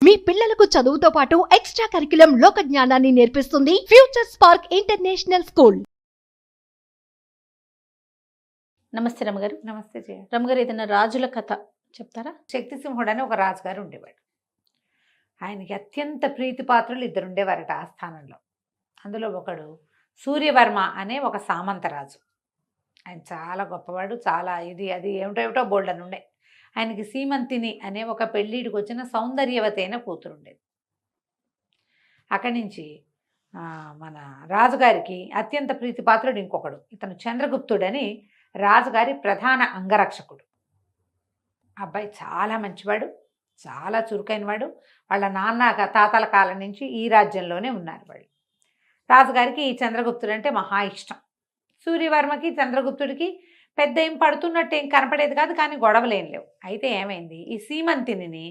మీ పిల్లలకు చదువుతో పాటు ఎక్స్ట్రా కరికులం లోక జ్ఞానాన్ని నేర్పిస్తుంది ఫ్యూచర్ స్పార్క్ ఇంటర్నేషనల్ స్కూల్. నమస్తే రమగారు. నమస్తే జయ. రమగారు, ఏదైనా రాజుల కథ చెప్తారా? శక్తిసింహుడు అని ఒక రాజుగారు ఉండేవాడు. ఆయనకి అత్యంత ప్రీతిపాత్రులు ఇద్దరు ఉండేవారట ఆ స్థానంలో. అందులో ఒకడు సూర్యవర్మ అనే ఒక సామంతరాజు. ఆయన చాలా గొప్పవాడు, చాలా ఇది అది ఏమిటో బోల్డ్ అని ఉండే. ఆయనకి సీమంతిని అనే ఒక పెళ్ళిడికి వచ్చిన సౌందర్యవతి అయిన కూతురు ఉండేది. అక్కడి నుంచి మన రాజుగారికి అత్యంత ప్రీతిపాత్రుడు ఇంకొకడు, ఇతను చంద్రగుప్తుడని రాజుగారి ప్రధాన అంగరక్షకుడు. అబ్బాయి చాలా మంచివాడు, చాలా చురుకైనవాడు. వాళ్ళ నాన్న తాతల కాలం నుంచి ఈ రాజ్యంలోనే ఉన్నారు వాళ్ళు. రాజుగారికి ఈ చంద్రగుప్తుడు అంటే మహా ఇష్టం. సూర్యవర్మకి చంద్రగుప్తుడికి పెద్ద ఏం పడుతున్నట్టు ఏం కనపడేది కాదు, కానీ గొడవలేం లేవు. అయితే ఏమైంది, ఈ సీమంతిని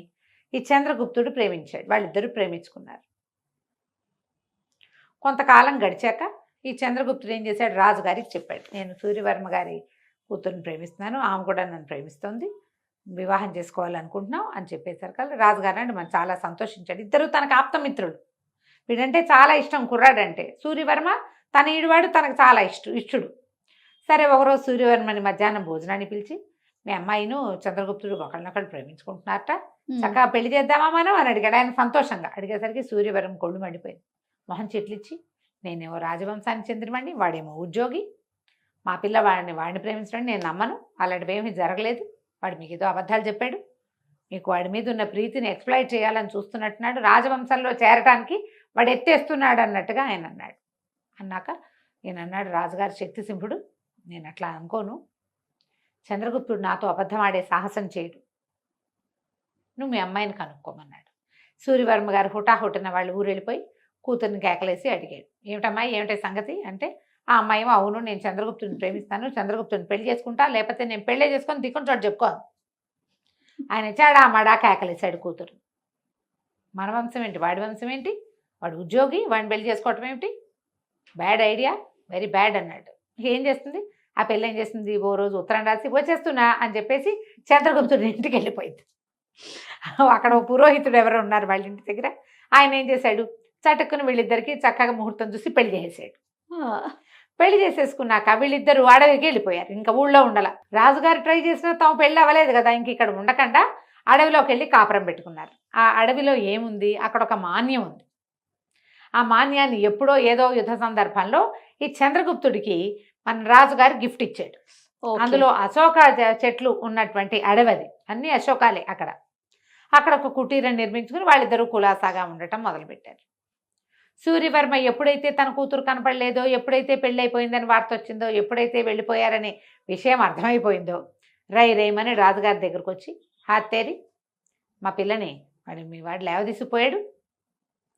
ఈ చంద్రగుప్తుడు ప్రేమించాడు. వాళ్ళిద్దరూ ప్రేమించుకున్నారు. కొంతకాలం గడిచాక ఈ చంద్రగుప్తుడు ఏం చేశాడు, రాజుగారికి చెప్పాడు, నేను సూర్యవర్మ గారి కూతురుని ప్రేమిస్తున్నాను, ఆమె కూడా నన్ను ప్రేమిస్తోంది, వివాహం చేసుకోవాలనుకుంటున్నాం అని చెప్పేసరికి రాజుగారు అంటే మనం చాలా సంతోషించాడు. ఇద్దరు తనకు ఆప్తమిత్రులు. వీడంటే చాలా ఇష్టం, కుర్రాడంటే. సూర్యవర్మ తన ఈడువాడు, తనకు చాలా ఇష్టుడు. సరే, ఒకరోజు సూర్యవర్మని మధ్యాహ్నం భోజనాన్ని పిలిచి, మీ అమ్మాయిను చంద్రగుప్తుడు ఒకళ్ళనొకళ్ళు ప్రేమించుకుంటున్నారట, చక్కగా పెళ్లి చేద్దామా మనం అని అడిగాడు. ఆయన సంతోషంగా అడిగేసరికి సూర్యవర్మ కొళ్ళు మండిపోయింది. మొహం చెట్లిచ్చి, నేనేమో రాజవంశానికి చెందినవాడిని, వాడేమో ఉద్యోగి, మా పిల్ల వాడిని ప్రేమించడం నేను నమ్మను, అలాంటివేమీ జరగలేదు, వాడు మీకు ఏదో అబద్ధాలు చెప్పాడు, మీకు వాడి మీద ఉన్న ప్రీతిని ఎక్స్ప్లాయిట్ చేయాలని చూస్తున్నట్టున్నాడు, రాజవంశంలో చేరటానికి వాడు ఎత్తేస్తున్నాడు అన్నట్టుగా ఆయన అన్నాడు. అన్నాక ఈయన అన్నాడు, రాజుగారి శక్తిసింహుడు, నేను అట్లా అనుకోను, చంద్రగుప్తుడు నాతో అబద్ధం ఆడే సాహసం చేయడు, నువ్వు మీ అమ్మాయిని కనుక్కోమన్నాడు. సూర్యవర్మ గారు హుటాహుటిన వాళ్ళు ఊరు వెళ్ళిపోయి కూతుర్ని కేకలేసి అడిగాడు, ఏమిటమ్మాయి ఏమిటి సంగతి అంటే, ఆ అమ్మాయి అవును, నేను చంద్రగుప్తుడిని ప్రేమిస్తాను, చంద్రగుప్తుడిని పెళ్లి చేసుకుంటా, లేకపోతే నేను పెళ్ళే చేసుకొని దిక్కుని చోటు చెప్పుకోను. ఆయన చాడా మడా కేకలేసాడు కూతురు. మన వంశం ఏంటి, వాడి వంశం ఏంటి, వాడు ఉద్యోగి, వాడిని పెళ్లి చేసుకోవటం ఏమిటి, బ్యాడ్ ఐడియా, వెరీ బ్యాడ్ అన్నాడు. ఏం చేస్తుంది ఆ పెళ్ళి, ఏం చేస్తుంది, ఓ రోజు ఉత్తరం రాసి వచ్చేస్తున్నా అని చెప్పేసి చంద్రగుప్తుడి ఇంటికి వెళ్ళిపోయింది. అక్కడ ఓ పురోహితుడు ఎవరో ఉన్నారు వాళ్ళ ఇంటి దగ్గర. ఆయన ఏం చేశాడు, చటుక్కుని వీళ్ళిద్దరికి చక్కగా ముహూర్తం చూసి పెళ్లి చేసేసాడు. పెళ్లి చేసేసుకున్నాక వీళ్ళిద్దరు అడవికి వెళ్ళిపోయారు. ఇంకా ఊళ్ళో ఉండాల. రాజుగారు ట్రై చేసినా తాము పెళ్ళి అవ్వలేదు కదా, ఇంక ఇక్కడ ఉండకుండా అడవిలోకి వెళ్ళి కాపురం పెట్టుకున్నారు. ఆ అడవిలో ఏముంది, అక్కడ ఒక మాన్యం ఉంది. ఆ మాన్యాన్ని ఎప్పుడో ఏదో యుద్ధ సందర్భంలో ఈ చంద్రగుప్తుడికి మన రాజుగారు గిఫ్ట్ ఇచ్చాడు. అందులో అశోక చెట్లు ఉన్నటువంటి అడవది, అన్ని అశోకాలే. అక్కడ ఒక కుటీరం నిర్మించుకుని వాళ్ళిద్దరూ కులాసాగా ఉండటం మొదలుపెట్టారు. సూర్యవర్మ ఎప్పుడైతే తన కూతురు కనపడలేదో, ఎప్పుడైతే పెళ్ళైపోయిందని వార్త వచ్చిందో, ఎప్పుడైతే వెళ్ళిపోయారనే విషయం అర్థమైపోయిందో, రైమని రాజుగారి దగ్గరకు వచ్చి, హాత్తేరి మా పిల్లని మీ వాడు లేవదీసిపోయాడు,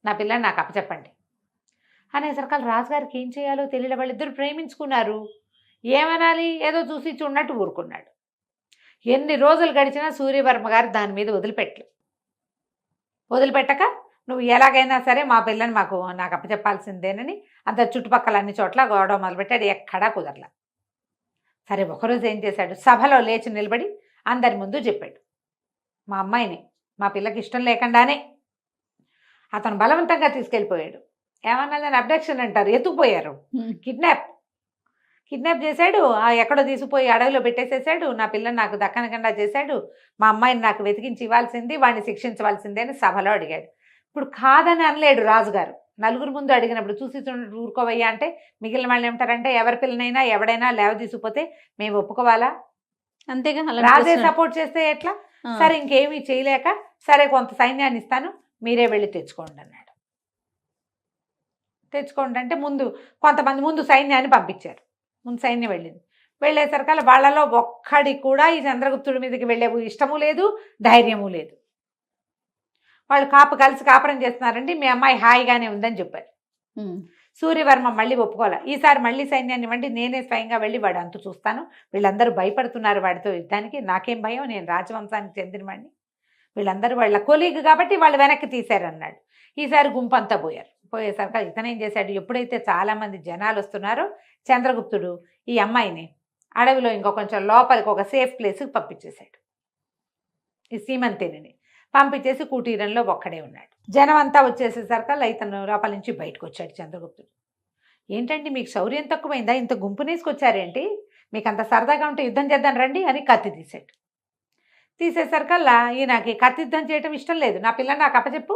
నా పిల్లని నాకు అప్పచెప్పండి అనేసరికి రాజుగారికి ఏం చేయాలో తెలియదు. వాళ్ళిద్దరు ప్రేమించుకున్నారు, ఏమనాలి, ఏదో చూసి చూడనట్టు ఊరుకున్నాడు. ఎన్ని రోజులు గడిచినా సూర్యవర్మ గారు దాని మీద వదిలిపెట్టక, నువ్వు ఎలాగైనా సరే మా పిల్లని నాకు అప్పచెప్పాల్సిందేనని అంత చుట్టుపక్కల అన్ని చోట్ల గొడవ మొదలుపెట్టాడు. ఎక్కడా కుదరలా. సరే, ఒకరోజు ఏం చేశాడు, సభలో లేచి నిలబడి అందరి ముందు చెప్పాడు, మా అమ్మాయిని మా పిల్లకి ఇష్టం లేకుండానే అతను బలవంతంగా తీసుకెళ్ళిపోయాడు. ఏమన్నా దాన్ని అబ్డక్షన్ అంటారు, ఎత్తుకుపోయారు, కిడ్నాప్ చేశాడు, ఎక్కడో తీసుకుపోయి అడవిలో పెట్టేసేసాడు, నా పిల్లని నాకు దక్కనకుండా చేశాడు, మా అమ్మాయిని నాకు వెతికించి ఇవ్వాల్సింది, వాడిని శిక్షించవలసిందే అని సభలో అడిగాడు. ఇప్పుడు కాదని అనలేడు రాజుగారు. నలుగురు ముందు అడిగినప్పుడు చూసి ఊరుకోవయ్యా అంటే మిగిలిన వాళ్ళు ఏమంటారంటే, ఎవరి పిల్లనైనా ఎవడైనా లేవ తీసుకుపోతే మేము ఒప్పుకోవాలా, అంతేగా, రాజే సపోర్ట్ చేస్తే ఎట్లా. సరే, ఇంకేమీ చేయలేక, సరే కొంత సైన్యాన్ని ఇస్తాను, మీరే వెళ్ళి తెచ్చుకోండి అన్నాడు. తెచ్చుకోండి అంటే కొంతమంది ముందు సైన్యాన్ని పంపించారు. ముందు సైన్యం వెళ్ళింది. వెళ్ళేసరికి వాళ్ళలో ఒక్కడి కూడా ఈ చంద్రగుప్తుడి మీదకి వెళ్ళే ఇష్టము లేదు, ధైర్యము లేదు. వాళ్ళు కలిసి కాపురం చేస్తున్నారండి, మీ అమ్మాయి హాయిగానే ఉందని చెప్పారు. సూర్యవర్మ మళ్ళీ ఒప్పుకోవాలి. ఈసారి మళ్ళీ సైన్యాన్ని ఇవ్వండి, నేనే స్వయంగా వెళ్ళి వాడు అంతు చూస్తాను, వీళ్ళందరూ భయపడుతున్నారు వాడితో యుద్ధానికి, నాకేం భయం, నేను రాజవంశానికి చెందినవాడిని, వీళ్ళందరూ వాళ్ళ కొలీగ్ కాబట్టి వాళ్ళు వెనక్కి తీశారన్నాడు. ఈసారి గుంపంతా పోయేసరికి ఇతనేం చేశాడు, ఎప్పుడైతే చాలామంది జనాలు వస్తున్నారో చంద్రగుప్తుడు ఈ అమ్మాయిని అడవిలో ఇంకో కొంచెం లోపలికి ఒక సేఫ్ ప్లేస్కి పంపించేశాడు. ఈ సీమంతిని పంపించేసి కుటీరంలో ఒక్కడే ఉన్నాడు. జనం అంతా వచ్చేసేసరికల్లా ఇతను లోపల నుంచి బయటకు వచ్చాడు చంద్రగుప్తుడు. ఏంటండి మీకు శౌర్యం తక్కువైందా, ఇంత గుంపునేసుకొచ్చారేంటి, మీకు అంత సరదాగా ఉంటే యుద్ధం చేద్దాం రండి అని కత్తి తీసాడు. తీసేసరికల్లా ఈయనకి కత్తి యుద్ధం చేయడం ఇష్టం లేదు. నా పిల్లని నాకు అప్పచెప్పు,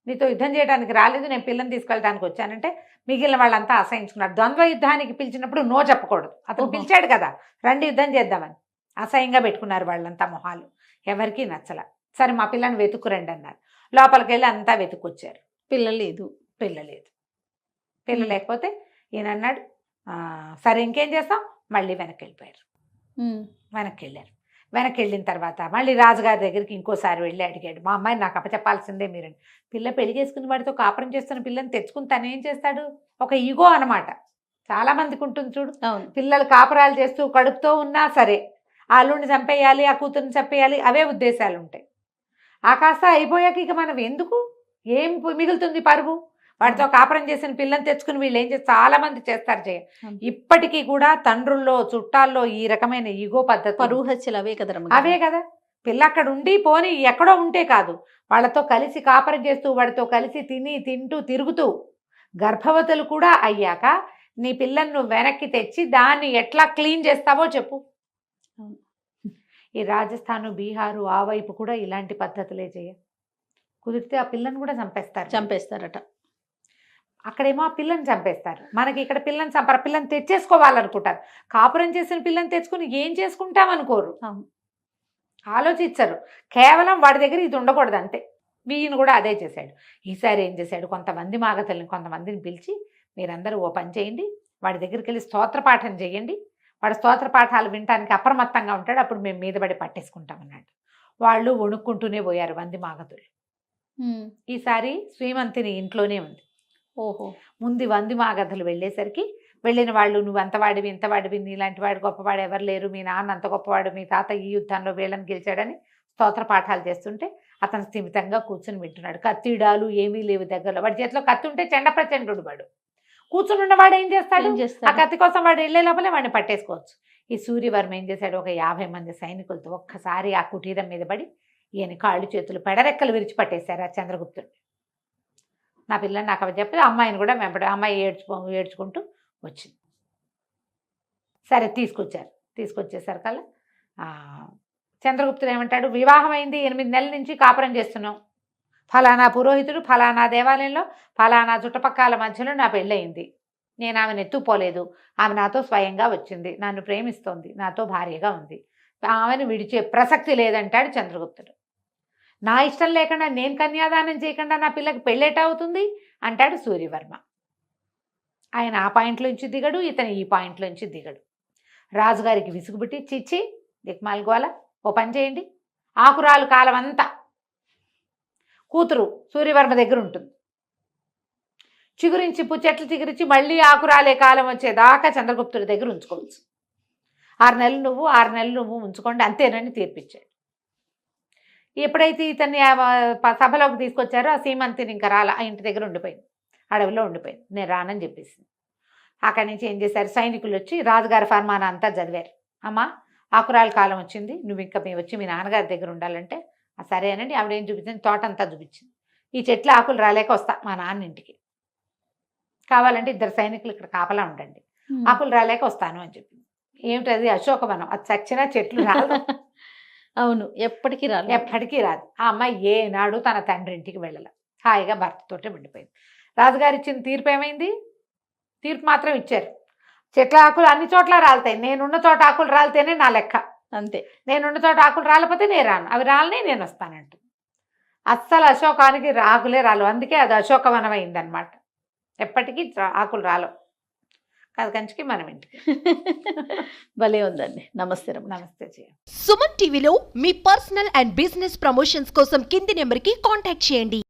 నీతో యుద్ధం చేయడానికి రాలేదు, నేను పిల్లని తీసుకెళ్ళడానికి వచ్చానంటే మిగిలిన వాళ్ళంతా అసహించుకున్నారు. ద్వంద్వ యుద్ధానికి పిలిచినప్పుడు నో చెప్పకూడదు. అతను పిలిచాడు కదా రండి యుద్ధం చేద్దామని. అసహ్యంగా పెట్టుకున్నారు వాళ్ళంతా మొహాలు, ఎవరికీ నచ్చల. సరే మా పిల్లని వెతుక్కురండి అన్నారు. లోపలికి వెళ్ళి అంతా వెతుక్కొచ్చారు. పిల్ల లేదు. పిల్ల లేకపోతే ఈయన అన్నాడు సరే ఇంకేం చేస్తాం, మళ్ళీ వెనక్కి వెళ్ళిపోయారు. వెనక్కి వెళ్ళిన తర్వాత మళ్ళీ రాజుగారి దగ్గరికి ఇంకోసారి వెళ్ళి అడిగాడు, మా అమ్మాయిని నాకు అప్పచెప్పాల్సిందే మీరండి. పిల్ల పెళ్లి చేసుకుని వాడితో కాపురం చేస్తున్న పిల్లని తెచ్చుకుని తను ఏం చేస్తాడు, ఒక ఈగో అనమాట. చాలా మందికి ఉంటుంది చూడు, పిల్లలు కాపురాలు చేస్తూ కడుపుతో ఉన్నా సరే ఆ అల్లుడిని చంపేయాలి, ఆ కూతుర్ని చంపేయాలి, అవే ఉద్దేశాలు ఉంటాయి. ఆ కాస్త అయిపోయాక ఇక మనం ఎందుకు, ఏం మిగులుతుంది పరువు, వాడితో కాపురం చేసిన పిల్లని తెచ్చుకుని వీళ్ళు ఏం చేస్తారు, చాలా మంది చేస్తారు చేయ. ఇప్పటికీ కూడా తండ్రుల్లో చుట్టాల్లో ఈ రకమైన ఈగో పద్ధతి, పరువు హత్యలు అవే కదా. అవే కదా. పిల్ల అక్కడ ఉండి పోని ఎక్కడో ఉంటే కాదు, వాళ్ళతో కలిసి కాపురం చేస్తూ వాడితో కలిసి తింటూ తిరుగుతూ గర్భవతులు కూడా అయ్యాక నీ పిల్లని నువ్వు వెనక్కి తెచ్చి దాన్ని ఎట్లా క్లీన్ చేస్తావో చెప్పు. ఈ రాజస్థాను, బీహారు ఆ వైపు కూడా ఇలాంటి పద్ధతులే చేయ. కుదిరితే ఆ పిల్లని కూడా చంపేస్తారట. అక్కడేమో ఆ పిల్లని చంపేస్తారు, మనకి ఇక్కడ పిల్లని చంపారు. పిల్లని తెచ్చేసుకోవాలనుకుంటారు. కాపురం చేసిన పిల్లని తెచ్చుకుని ఏం చేసుకుంటాం అనుకోరు, ఆలోచించరు. కేవలం వాడి దగ్గర ఇది ఉండకూడదు అంతే. ఈయన కూడా అదే చేశాడు. ఈసారి ఏం చేశాడు, కొంతమంది మాగతల్ని కొంతమందిని పిలిచి మీరందరూ ఓ పని చేయండి, వాడి దగ్గరికి వెళ్ళి స్తోత్ర పాఠం చేయండి, వాడు స్తోత్ర పాఠాలు వినటానికి అప్రమత్తంగా ఉంటాడు, అప్పుడు మేము మీద పడి పట్టేసుకుంటామన్నాడు. వాళ్ళు వణుక్కుంటూనే పోయారు వంది మాగతులు. ఈసారి శ్రీమంతిని ఇంట్లోనే ఉంది. ముందు వంది మాగధలు వెళ్ళేసరికి వెళ్ళిన వాళ్ళు నువ్వు అంతవాడివి ఇంతవాడివి, నీలాంటి వాడు గొప్పవాడు ఎవరు లేరు, మీ నాన్న అంత గొప్పవాడు, మీ తాత ఈ యుద్ధంలో వీళ్ళని గెలిచాడని స్తోత్ర పాఠాలు చేస్తుంటే అతను స్థిమితంగా కూర్చుని వింటున్నాడు. కత్తిడాలు ఏమీ లేవు దగ్గరలో. వాడి చేతిలో కత్తి ఉంటే చెండ ప్రచండు వాడు. కూర్చుని ఉన్నవాడు ఏం చేస్తాడు, ఆ కత్తి కోసం వాడు వెళ్ళే లోపలే వాడిని పట్టేసుకోవచ్చు. ఈ సూర్యవర్మ ఏం చేశాడు, ఒక 50 మంది సైనికులతో ఒక్కసారి ఆ కుటీరం మీద పడి ఈయన కాళ్ళు చేతులు పెడరెక్కలు విరిచి పట్టేశారు ఆ చంద్రగుప్తుడు. నా పిల్లని నాకు అవి చెప్పి అమ్మాయిని కూడా వెంపడి, అమ్మాయి ఏడ్చుకుంటూ వచ్చింది. సరే తీసుకొచ్చేసరికల్లా చంద్రగుప్తుడు ఏమంటాడు, వివాహం అయింది, 8 నెలల నుంచి కాపురం చేస్తున్నాం, ఫలానా పురోహితుడు ఫలానా దేవాలయంలో ఫలానా చుట్టుపక్కల మధ్యలో నా పెళ్ళయింది, నేను ఆమెను ఎత్తుపోలేదు, ఆమె నాతో స్వయంగా వచ్చింది, నన్ను ప్రేమిస్తోంది, నాతో భార్యగా ఉంది, ఆమెను విడిచే ప్రసక్తి లేదంటాడు చంద్రగుప్తుడు. నా ఇష్టం లేకుండా నేను కన్యాదానం చేయకుండా నా పిల్లకి పెళ్ళేట అవుతుంది అంటాడు సూర్యవర్మ. ఆయన ఆ పాయింట్లోంచి దిగడు, ఇతను ఈ పాయింట్లోంచి దిగడు. రాజుగారికి విసుగుబుట్టి, చిచ్చి దిక్మాల్గోల, ఓ పని చేయండి, ఆకురాలు కాలం అంతా కూతురు సూర్యవర్మ దగ్గర ఉంటుంది, చిగురించి చెట్లు చిగురించి మళ్ళీ ఆకురాలే కాలం వచ్చేదాకా చంద్రగుప్తుడి దగ్గర ఉంచుకోవచ్చు. 6 నెలలు నువ్వు 6 నెలలు నువ్వు ఉంచుకోండి అంతేనని తీర్పిచ్చాడు. ఎప్పుడైతే ఇతన్ని సభలోకి తీసుకొచ్చారో ఆ సీమంతిని ఇంకా రాల, ఆ ఇంటి దగ్గర ఉండిపోయింది, అడవిలో ఉండిపోయింది. నేను రానని చెప్పేసింది. అక్కడి నుంచి ఏం చేశారు, సైనికులు వచ్చి రాజుగారి ఫర్మానా అంతా చదివారు. అమ్మ ఆకురాల కాలం వచ్చింది, నువ్వు ఇంకా వచ్చి మీ నాన్నగారి దగ్గర ఉండాలంటే సరేనండి. ఆవిడేం చూపించింది, తోటంతా చూపించింది. ఈ చెట్ల ఆకులు రాలేక వస్తా మా నాన్న ఇంటికి, కావాలంటే 2 సైనికులు ఇక్కడ కాపలా ఉండండి, ఆకులు రాలేక వస్తాను అని చెప్పింది. ఏమిటది, అశోకవనం, అది చచ్చినా చెట్లు రాదు. అవును, ఎప్పటికీ రాదు. ఆ అమ్మాయి ఏనాడు తన తండ్రి ఇంటికి వెళ్ళాల, హాయిగా భర్తతోటే ఉండిపోయింది. రాజుగారు ఇచ్చిన తీర్పు ఏమైంది, తీర్పు మాత్రం ఇచ్చారు, చెట్ల ఆకులు అన్ని చోట్ల రాలుతాయి, నేనున్న చోట ఆకులు రాలితేనే నా లెక్క, అంతే, నేనున్న చోట ఆకులు రాలిపోతే నేను రాను, అవి రాలని నేను వస్తానంటు. అస్సలు అశోకానికి ఆకులే రాలు, అందుకే అది అశోకవనం అయిందనమాట. ఎప్పటికీ ఆకులు రాలు, కాదు కంచికి మనం ఇంటికి. భలే ఉందండి. నమస్తే. నమస్తే. సుమన్ టీవీలో మీ పర్సనల్ అండ్ బిజినెస్ ప్రమోషన్స్ కోసం కింది నెంబర్కి కాంటాక్ట్ చేయండి.